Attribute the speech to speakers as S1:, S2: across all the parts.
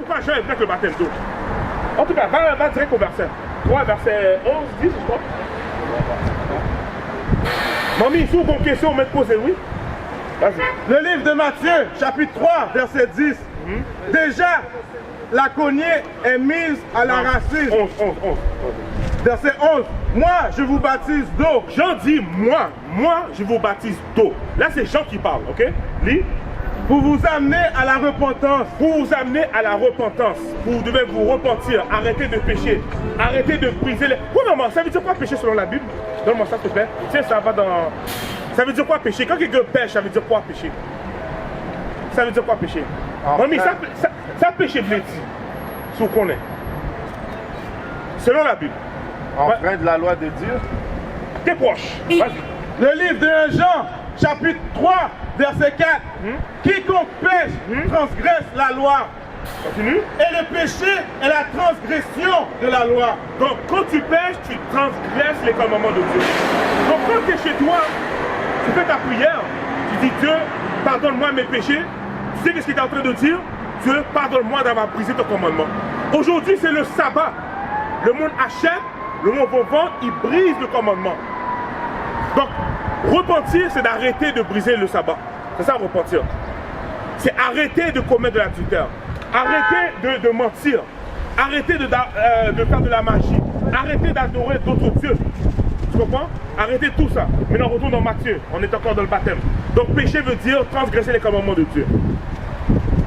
S1: pourquoi Jean est venu avec le baptême d'eau. En tout cas, va direct au verset 3, verset 11, 10, je crois. Mamie, si vous avez une question, on met poser, oui. Vas-y.
S2: Le livre de Matthieu, chapitre 3, verset 10. Déjà, la cognée est mise à la racine.
S1: 11.
S2: Verset 11. Moi, je vous baptise d'eau.
S1: Jean dit moi, je vous baptise d'eau. Là, c'est Jean qui parle, ok? Lis.
S2: Pour vous amener à la repentance.
S1: Pour vous amener à la repentance. Vous devez vous repentir, arrêter de pécher, arrêter de briser les... Oh, maman, ça veut dire quoi pécher selon la Bible? Donne-moi ça, s'il te plaît. Tu sais, ça va dans... Ça veut dire quoi pécher? Quand quelqu'un pêche, ça veut dire quoi pécher? Ça veut dire quoi pécher? Mamie, ça péché blé, si vous connaissez. Selon la Bible.
S2: Enfreint de la loi de Dieu.
S1: T'es proche. Vas-y.
S2: Le livre de Jean, chapitre 3, verset 4. Quiconque pêche transgresse la loi.
S1: Continue.
S2: Et le péché est la transgression de la loi.
S1: Donc quand tu pêches, tu transgresses les commandements de Dieu. Donc quand tu es chez toi, tu fais ta prière, tu dis Dieu, pardonne-moi mes péchés. Tu sais ce qu'il est en train de dire? Dieu, pardonne-moi d'avoir brisé ton commandement. Aujourd'hui, c'est le sabbat. Le monde achète, le monde va vendre, il brise le commandement. Donc, repentir, c'est d'arrêter de briser le sabbat. C'est ça, repentir. C'est arrêter de commettre de l'adultère. Arrêter de mentir. Arrêter de faire de la magie. Arrêter d'adorer d'autres dieux. Tu comprends? Arrêtez tout ça. Maintenant, on retourne dans Matthieu. On est encore dans le baptême. Donc, péché veut dire transgresser les commandements de Dieu.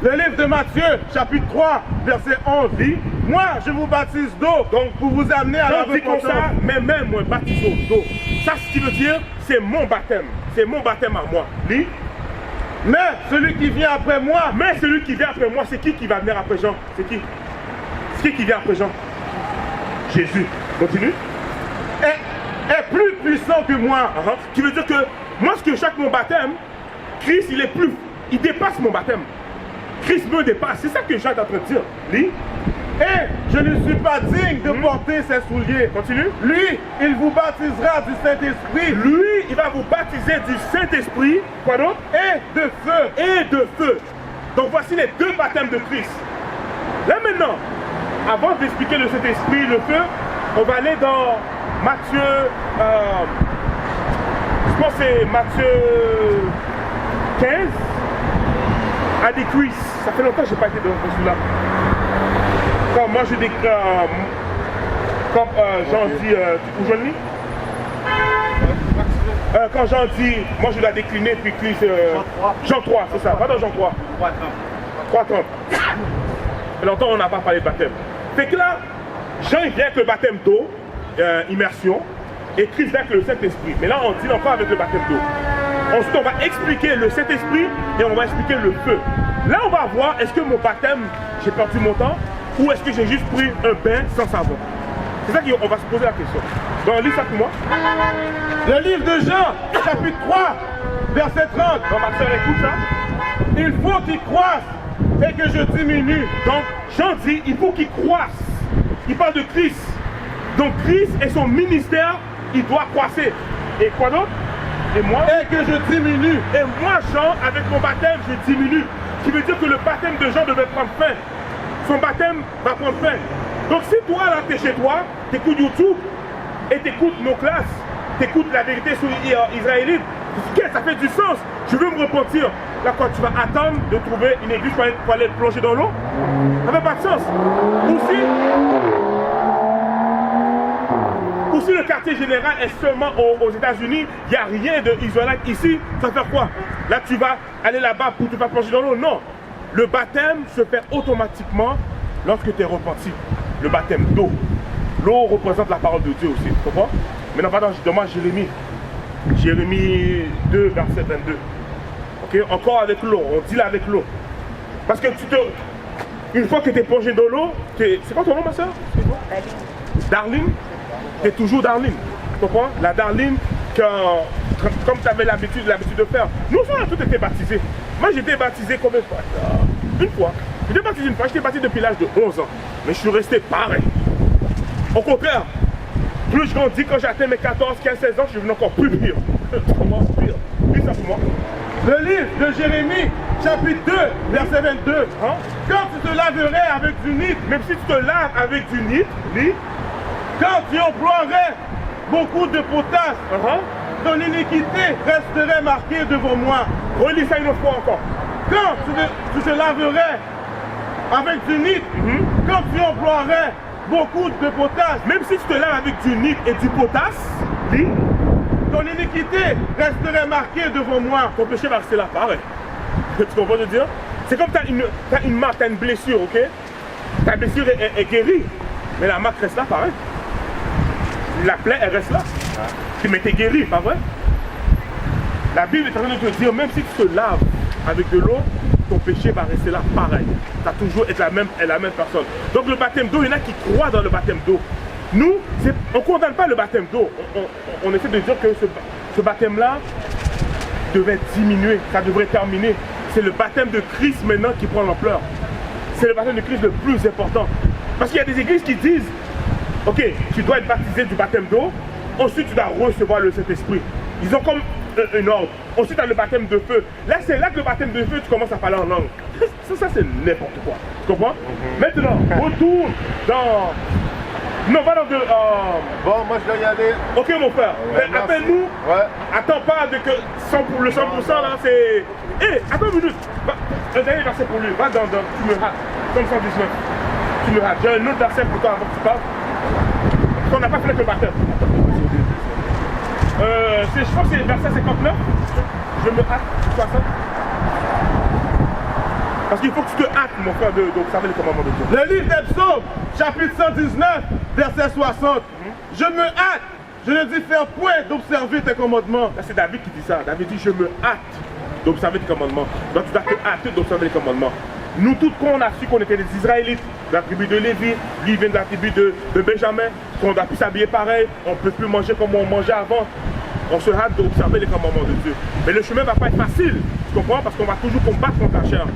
S2: Le livre de Matthieu, chapitre 3, verset 11 dit: moi, je vous baptise d'eau, donc pour vous amener à la repentance.
S1: Comme ça, mais même moi, baptise d'eau. Ça, ce qui veut dire, c'est mon baptême. C'est mon baptême à moi. Lis.
S2: Mais celui qui vient après moi.
S1: Mais celui qui vient après moi, c'est qui va venir après Jean? C'est qui? C'est qui vient après Jean? Jésus. Continue.
S2: Est plus puissant que moi.
S1: Qui veut dire que moi, ce que chaque mon baptême, Christ, il dépasse mon baptême. Christ me dépasse. C'est ça que Jean est en train de dire. Lis.
S2: Et je ne suis pas digne de porter ses souliers.
S1: Continue.
S2: Lui, il vous baptisera du Saint-Esprit.
S1: Lui, il va vous baptiser du Saint-Esprit. Quoi d'autre?
S2: Et de feu.
S1: Et de feu. Donc voici les deux baptêmes de Christ. Là maintenant, avant d'expliquer le Saint-Esprit, le feu, on va aller dans Matthieu, je pense que c'est Matthieu 15, à des cuisses. Ça fait longtemps que je n'ai pas été dans celui-là. Quand moi je décris, comme Jean dit, où Jean lis? Quand Jean dit, moi je dois décliner, puis Christ, Jean 3, c'est ça, va dans Jean 3. 3:30. Ça fait longtemps on n'a pas parlé de baptême. Fait que là, Jean il vient avec le baptême d'eau, immersion, et Christ vient avec le Saint-Esprit. Mais là on dit encore avec le baptême d'eau. Ensuite on va expliquer le Saint-Esprit et on va expliquer le feu. Là on va voir, est-ce que mon baptême, j'ai perdu mon temps, ou est-ce que j'ai juste pris un bain sans savon? C'est ça qu'on va se poser la question. Donc lis ça pour moi.
S2: Le livre de Jean, chapitre 3, verset 30.
S1: Donc ma soeur écoute ça.
S2: Il faut qu'il croisse et que je diminue.
S1: Donc Jean dit, il faut qu'il croisse. Il parle de Christ. Donc Christ et son ministère, il doit croisser. Et quoi d'autre? Et moi?
S2: Et que je diminue.
S1: Et moi Jean, avec mon baptême, je diminue. Ce qui veut dire que le baptême de Jean devait prendre fin. Son baptême va prendre fin. Donc si toi là t'es chez toi, t'écoutes YouTube et t'écoutes nos classes, t'écoutes la vérité sur Israélite, ça fait du sens. Je veux me repentir. Là quand tu vas attendre de trouver une église pour aller plonger dans l'eau, ça fait pas de sens. Ou si le quartier général est seulement aux États-Unis, il n'y a rien d'Israélite ici, ça fait quoi? Là tu vas aller là-bas pour te faire plonger dans l'eau? Non. Le baptême se fait automatiquement lorsque tu es repenti. Le baptême d'eau. L'eau représente la parole de Dieu aussi, tu comprends? Maintenant, va dans Jérémie. Jérémie 2, verset 22. Ok? Encore avec l'eau, on dit là avec l'eau. Parce que une fois que tu es plongé dans l'eau, c'est quoi ton nom, ma soeur? Darlene. Tu es toujours Darlene. Tu comprends? La Darlene, comme tu avais l'habitude de faire. Nous, on a tous été baptisés. Moi, j'étais baptisé combien de fois? Une fois. J'étais baptisé une fois. J'étais baptisé depuis l'âge de 11 ans. Mais je suis resté pareil. Au contraire, plus je grandis, quand j'atteins mes 14, 15, 16 ans, je suis devenu encore plus pire. Comment pire? Dis ça pour moi.
S2: Le livre de Jérémie, chapitre 2, verset 22.
S1: Hein?
S2: Quand tu te laverais avec du nid,
S1: Même si tu te laves avec du nid, lit,
S2: quand tu emploierais beaucoup de potasse, ton iniquité resterait marquée devant moi.
S1: relis ça une autre fois encore.
S2: Quand tu te laverais avec du nid, quand tu emploierais beaucoup de potasse,
S1: Même si tu te laves avec du nid et du potasse, lit,
S2: ton iniquité resterait marquée devant moi.
S1: ton péché va rester là, pareil. Tu comprends ce que je veux dire? C'est comme tu as une marque, tu as une blessure, ok? Ta blessure est guérie, mais la marque reste là, pareil. La plaie, elle reste là. Mais t'es guéri, pas vrai? La Bible est en train de te dire, même si tu te laves avec de l'eau, ton péché va rester là, pareil. Tu vas toujours être la même personne. Donc le baptême d'eau, il y en a qui croient dans le baptême d'eau. Nous, on ne condamne pas le baptême d'eau. On essaie de dire que ce baptême-là devait diminuer, ça devrait terminer. C'est le baptême de Christ maintenant qui prend l'ampleur. C'est le baptême de Christ le plus important. Parce qu'il y a des églises qui disent, ok, tu dois être baptisé du baptême d'eau, ensuite tu dois recevoir le Saint-Esprit. Ils ont comme un ordre. Ensuite tu as le baptême de feu. Là c'est là que le baptême de feu, tu commences à parler en langue. Ça c'est n'importe quoi. Tu comprends? Maintenant, retourne dans... Non, va dans de...
S3: Bon, moi je dois y aller.
S1: Ok mon frère,
S3: Ouais,
S1: mais appelle-nous.
S3: Ouais.
S1: Attends pas de que 100 pour le 100% là, c'est... Hé, attends une minute. Un dernier verset pour lui. Va dans tu me hâtes. Comme 119. Tu me hâtes. J'ai un autre verset pour toi avant que tu parles. On n'a pas fait le baptême. Je crois que c'est verset 59. Je me hâte, 60. Parce qu'il faut que tu te hâtes, mon frère, d'observer les commandements de Dieu.
S2: Le livre des psaumes, chapitre 119, verset 60. Je me hâte, je ne diffère point d'observer tes commandements.
S1: Là, c'est David qui dit ça. David dit, je me hâte d'observer tes commandements. Donc, tu dois te hâter d'observer les commandements. Nous, tous, quand on a su qu'on était des Israélites, de la tribu de Lévi, lui vient de la tribu de Benjamin, qu'on a pu s'habiller pareil, on ne peut plus manger comme on mangeait avant. On se hâte d'observer les commandements de Dieu. Mais le chemin ne va pas être facile, tu comprends? Parce qu'on va toujours combattre contre la chair.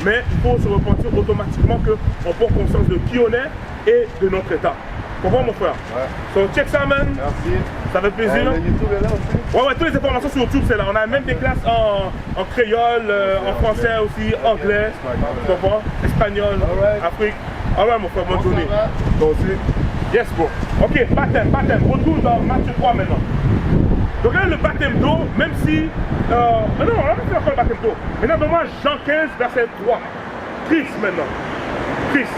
S1: Mais il faut se repentir automatiquement qu'on prend conscience de qui on est et de notre état. Comprends mon frère?
S3: Ouais.
S1: So check ça, man.
S3: Merci.
S1: Ça fait plaisir.
S3: Le YouTube est là aussi.
S1: Ouais, toutes les informations sur YouTube, c'est là. On a même des classes en créole, en français aussi, anglais, tu comprends? Espagnol,
S3: Alright.
S1: Afrique. Alright, mon frère, bonne journée.
S3: Toi aussi.
S1: Yes, bro. Ok, baptême. Retourne dans Matthieu 3 maintenant. Donc là, le baptême d'eau, même si... non, on n'a pas fait encore le baptême d'eau. Maintenant, donne-moi Jean 15, verset 3. Christ maintenant. Christ.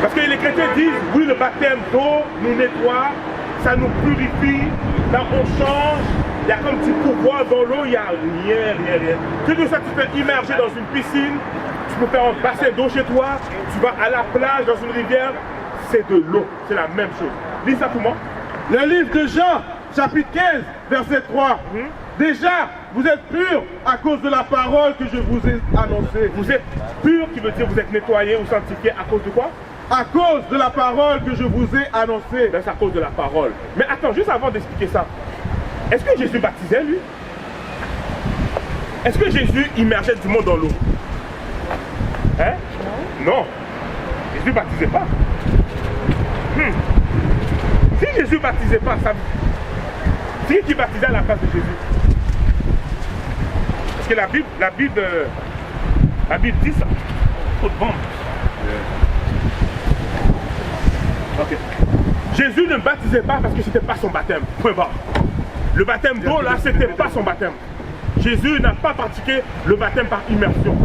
S1: Parce que les chrétiens disent, oui, le baptême d'eau nous nettoie, ça nous purifie, là on change, il y a comme du pouvoir dans l'eau, il n'y a rien. Tu veux ça, tu peux immerger dans une piscine, tu peux faire un bassin d'eau chez toi, tu vas à la plage, dans une rivière, c'est de l'eau, c'est la même chose. Lis ça pour moi.
S2: Le livre de Jean, chapitre 15, verset 3. Déjà, vous êtes purs à cause de la parole que je vous ai annoncée.
S1: Vous êtes pur, qui veut dire vous êtes nettoyé ou sanctifié à cause de quoi?
S2: À cause de la parole que je vous ai annoncée.
S1: Ben, c'est à cause de la parole. Mais attends, juste avant d'expliquer ça, est-ce que Jésus baptisait lui? Est-ce que Jésus immergeait du monde dans l'eau? Hein? Non. Jésus baptisait pas. Si Jésus baptisait pas, ça... c'est qui baptisait à la place de Jésus? Parce que la Bible dit ça. Faut de bombe. Ok. Jésus ne baptisait pas parce que c'était pas son baptême. Point barre. Le baptême d'eau là, c'était pas son baptême. Jésus n'a pas pratiqué le baptême par immersion.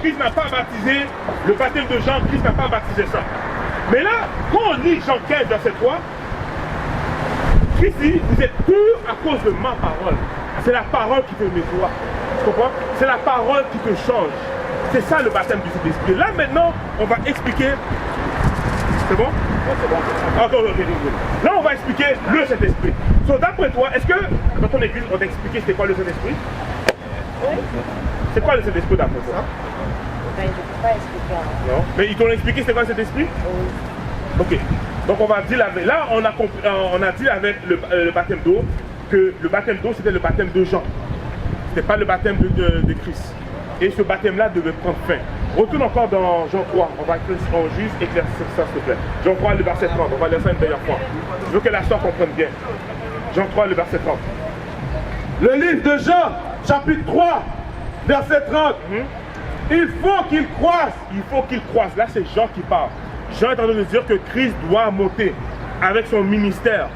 S1: Christ n'a pas baptisé le baptême de Jean, Christ n'a pas baptisé ça. Mais là, quand on lit Jean 15, verset 3, Christ dit, vous êtes purs à cause de ma parole. C'est la parole qui te nettoie. Tu comprends? C'est la parole qui te change. C'est ça le baptême du Saint-Esprit. Là maintenant, on va expliquer. C'est bon? C'est bon. Encore, là, on va expliquer le Saint-Esprit. Donc, d'après toi, est-ce que dans ton église, on t'a expliqué c'était quoi le Saint-Esprit?
S4: Oui.
S1: C'est quoi le Saint-Esprit d'après toi?
S4: Ben, je ne peux pas expliquer.
S1: Non. Mais ils t'ont expliqué c'était quoi le Saint-Esprit?
S4: Oui.
S1: Ok. Donc on va dire avec. Là, on a dit avec le baptême d'eau que le baptême d'eau c'était le baptême de Jean. C'était pas le baptême de Christ. Et ce baptême-là devait prendre fin. Retourne encore dans Jean 3. On va juste éclaircir ça, s'il te plaît. Jean 3, le verset 30. On va lire ça une dernière fois. Je veux que la soeur comprenne bien. Jean 3, le verset 30.
S2: Le livre de Jean, chapitre 3, verset 30. Il faut qu'il croisse.
S1: Il faut qu'il croise. Là, c'est Jean qui parle. Jean est en train de dire que Christ doit monter avec son ministère.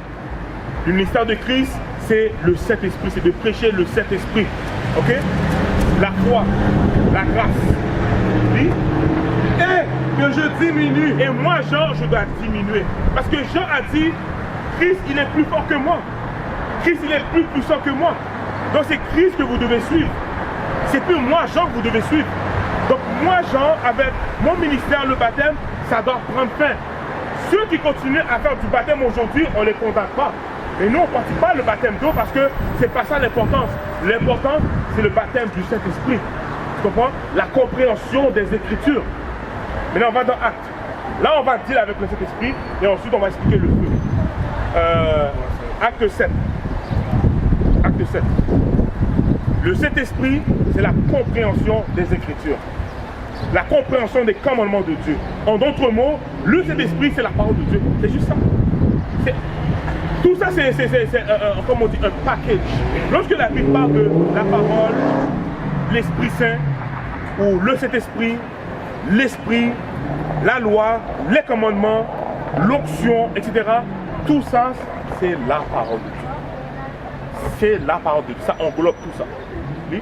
S1: Le ministère de Christ, c'est le Saint-Esprit, c'est de prêcher le Saint-Esprit. Ok? La foi, la grâce. Oui?
S2: Et que je diminue.
S1: Et moi, Jean, je dois diminuer. Parce que Jean a dit, Christ, il est plus fort que moi. Christ, il est plus puissant que moi. Donc c'est Christ que vous devez suivre. C'est plus moi, Jean, que vous devez suivre. Donc moi, Jean, avec mon ministère, le baptême, ça doit prendre fin. Ceux qui continuent à faire du baptême aujourd'hui, on ne les condamne pas. Mais nous, on ne pratique pas le baptême d'eau parce que c'est pas ça l'importance. L'important, c'est le baptême du Saint-Esprit. Tu comprends? La compréhension des Écritures. Maintenant, on va dans Actes. Là, on va deal avec le Saint-Esprit et ensuite, on va expliquer le feu. Acte 7. Acte 7. Le Saint-Esprit, c'est la compréhension des Écritures. La compréhension des commandements de Dieu. En d'autres mots, le Saint-Esprit, c'est la parole de Dieu. C'est juste ça. Tout ça, c'est comme on dit, un package. Lorsque la Bible parle de la parole, l'Esprit Saint, ou le Saint-Esprit, l'Esprit, la loi, les commandements, l'onction, etc., tout ça, c'est la parole de Dieu. C'est la parole de Dieu. Ça englobe tout ça. Oui?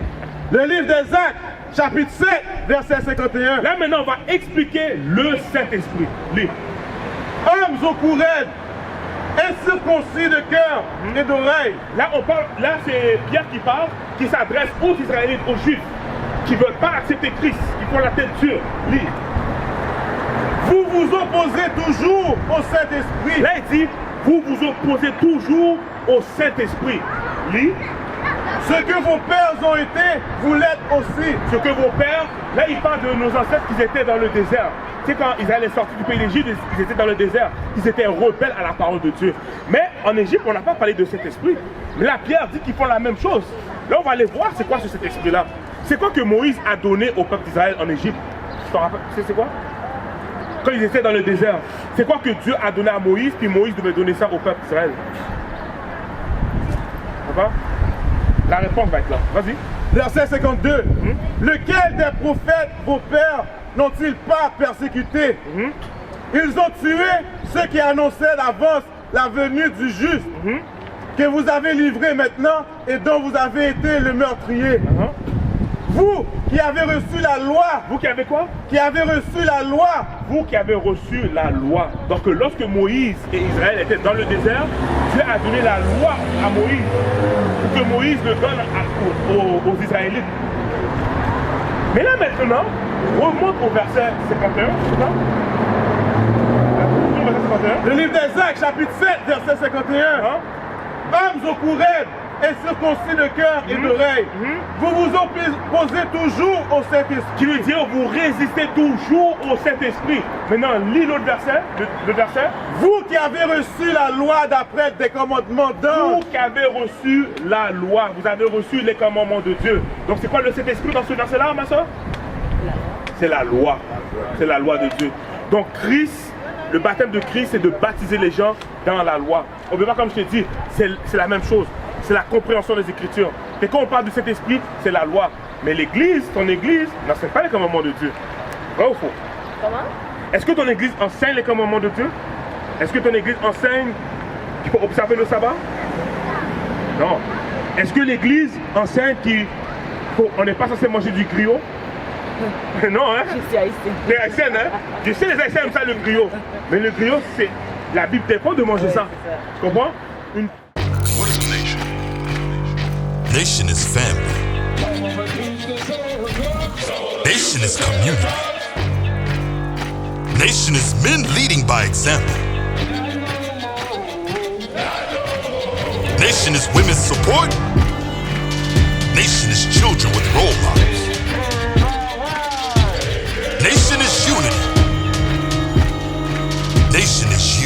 S2: Le livre des Actes, chapitre 7, verset 51.
S1: Là, maintenant, on va expliquer le Saint-Esprit. Lis.
S2: Hommes au courant, incirconcis de cœur et d'oreille.
S1: Là, là, c'est Pierre qui parle, qui s'adresse aux Israélites, aux Juifs, qui ne veulent pas accepter Christ, qui font la tête dure. Lis.
S2: Vous vous opposez toujours au Saint-Esprit.
S1: Là, il dit, vous vous opposez toujours au Saint-Esprit. Lis.
S2: Ce que vos pères ont été, vous l'êtes aussi.
S1: Ce que vos pères, là, il parle de nos ancêtres qui étaient dans le désert. Tu sais, quand ils allaient sortir du pays d'Égypte, ils étaient dans le désert. Ils étaient rebelles à la parole de Dieu. Mais en Égypte, on n'a pas parlé de cet esprit. Mais là, Pierre dit qu'ils font la même chose. Là, on va aller voir c'est quoi cet esprit-là. C'est quoi que Moïse a donné au peuple d'Israël en Égypte? Tu t'en rappelles? C'est quoi? Quand ils étaient dans le désert, c'est quoi que Dieu a donné à Moïse, puis Moïse devait donner ça au peuple d'Israël? D'accord? La réponse va être là. Vas-y.
S2: Verset 52. Lequel des prophètes, vos pères, n'ont-ils pas persécuté? Ils ont tué ceux qui annonçaient d'avance la venue du juste, que vous avez livré maintenant et dont vous avez été le meurtrier. Vous qui avez reçu la loi.
S1: Vous qui avez quoi?
S2: Qui avez reçu la loi.
S1: Vous qui avez reçu la loi. Donc lorsque Moïse et Israël étaient dans le désert, Dieu a donné la loi à Moïse pour que Moïse le donne aux Israélites. Mais là maintenant, remonte au verset 51.
S2: Le livre des Actes, chapitre 7, verset 51. Hommes au courant, incirconcis de cœur et d'oreille, vous vous opposez toujours au Saint-Esprit.
S1: Qui veut dire vous résistez toujours au Saint-Esprit. Maintenant, lis l'autre verset, le verset.
S2: Vous qui avez reçu la loi d'après des commandements d'ange.
S1: Vous qui avez reçu la loi, vous avez reçu les commandements de Dieu. Donc c'est quoi le Saint-Esprit dans ce verset-là, ma soeur? C'est la loi. C'est la loi de Dieu. Donc Christ, le baptême de Christ, c'est de baptiser les gens dans la loi. On ne peut pas, comme je t'ai dit, c'est la même chose. C'est la compréhension des Écritures. Et quand on parle de cet esprit, c'est la loi. Mais l'Église, ton Église, n'enseigne pas les commandements de Dieu. Vrai ou faux?
S4: Comment?
S1: Est-ce que ton Église enseigne les commandements de Dieu? Est-ce que ton Église enseigne qu'il faut observer le sabbat? Non. Est-ce que l'Église enseigne qu'on n'est pas censé manger du griot? Non, hein?
S4: Je suis haïtienne.
S1: Les Haïtiennes, hein? Je sais, les Haïtiens aiment ça, le griot. Mais le griot, c'est... La Bible défend de manger ça. Tu comprends?
S5: What is a nation? Nation is family. Nation is community. Nation is men leading by example. Nation is women's support. Nation is children with role models. Nation is unity. Nation is